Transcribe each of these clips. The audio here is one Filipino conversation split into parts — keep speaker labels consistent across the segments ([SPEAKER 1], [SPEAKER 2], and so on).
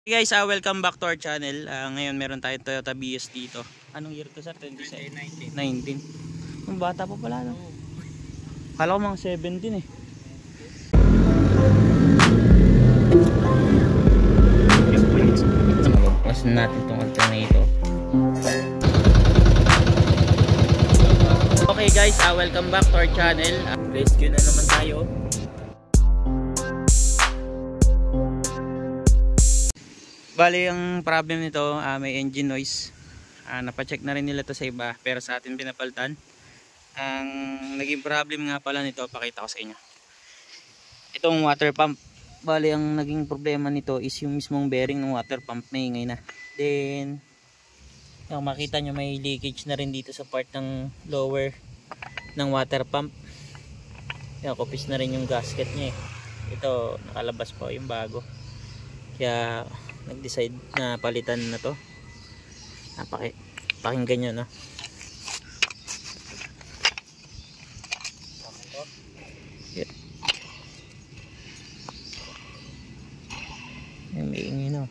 [SPEAKER 1] Hey guys, welcome back to our channel. Ngayon meron tayong Toyota Vios dito. Anong year to sir? 2019. 19. Ang bata pa pala no? Kala ko mga 17 eh. Pasin natin itong alternator. Okay guys, welcome back to our channel. Rescue na naman tayo. Bali, ang problem nito, may engine noise. Napacheck na rin nila to sa iba, pero sa atin pinapalitan. Ang naging problem nga pala nito, pakita ko sa inyo. Itong water pump. Bali, ang naging problema nito is yung mismong bearing ng water pump, maingay na. Then, yung makita nyo may leakage na rin dito sa part ng lower ng water pump. Yung kupis na rin yung gasket nya eh. Ito, nakalabas pa yung bago. Kaya nag-decide na palitan na to. Pakinggan nyo no. Ay, may ingin no.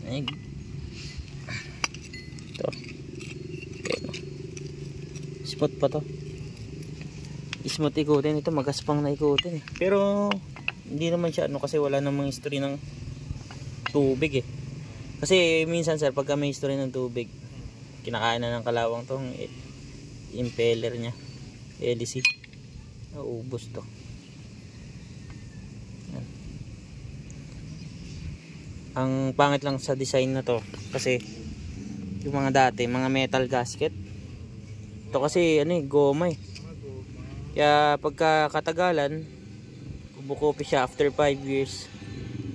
[SPEAKER 1] Ay, ito okay, no. Spot pa to. Smooth ikutin. Ito magaspang na ikutin eh. Pero hindi naman siya ano kasi wala namang history ng tubig eh. Kasi minsan sir pagka may history ng tubig, kinakain na ng kalawang tong impeller nya, LC. Naubos to. Yan. Ang pangit lang sa design na to kasi yung mga dati, mga metal gasket. Ito kasi ano eh, goma eh. Kaya pagka katagalan, kumukopi siya after 5 years.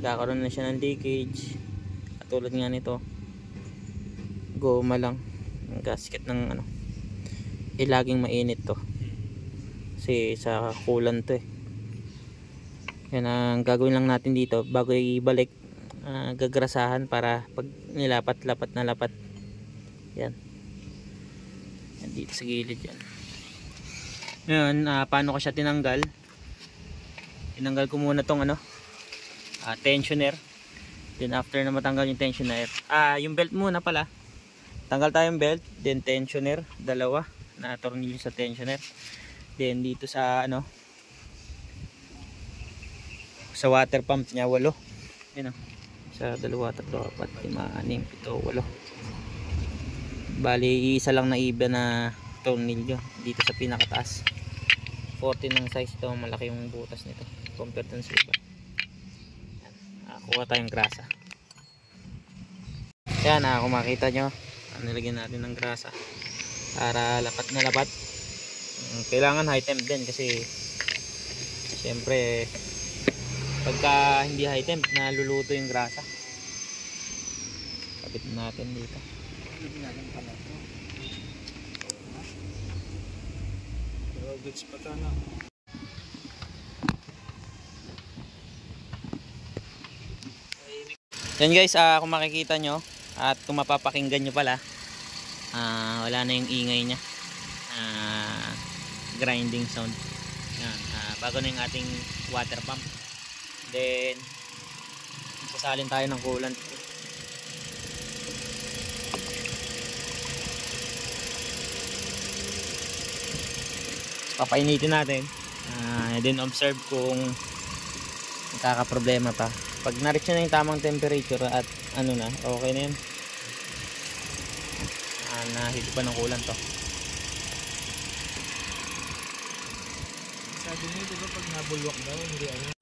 [SPEAKER 1] Kakaroon na siya ng leakage. Katulad nga nito. Goma lang. Ang gasket ng ano. Laging mainit to. Kasi sa coolant to eh. Yan ang gagawin lang natin dito. Bago ibalik, gagrasahan para pag nilapat-lapat na lapat. Yan. Yan dito sa gilid yan. Ngayon, paano ko siya tinanggal? Tinanggal ko muna tong ano. Tensioner. Then after na matanggal yung tensioner, yung belt muna pala. Tanggal tayong belt, then tensioner, dalawa na tornilyo sa tensioner. Then dito sa ano, sa water pump niya 8. Yun oh. Sa 2, 3, 4, 5, 6, 7, 8. Bali, isa lang na iba na tornilyo dito sa pinakataas. 14 ng size to, malaki yung butas nito compared to sa iba. Kuha tayong grasa. Yan, kung makita nyo, nilagyan natin ng grasa para lapat na lapat. Kailangan high temp din kasi siyempre pagka hindi high temp naluluto yung grasa. Kapit natin dito. Pero goods pa ito na. Yan guys, kung makikita nyo at kung mapapakinggan nyo pala, wala na yung ingay nya, grinding sound. Yan, bago na yung ating water pump. Then sasalin tayo ng coolant. Papainitin natin, then observe kung nagkakaproblema pa. Pag na-reach na yung tamang temperature at ano na, okay na yun. Nahigop pa ng coolant to.
[SPEAKER 2] Sabi niyo diba pag nabulwak daw, hindi ano?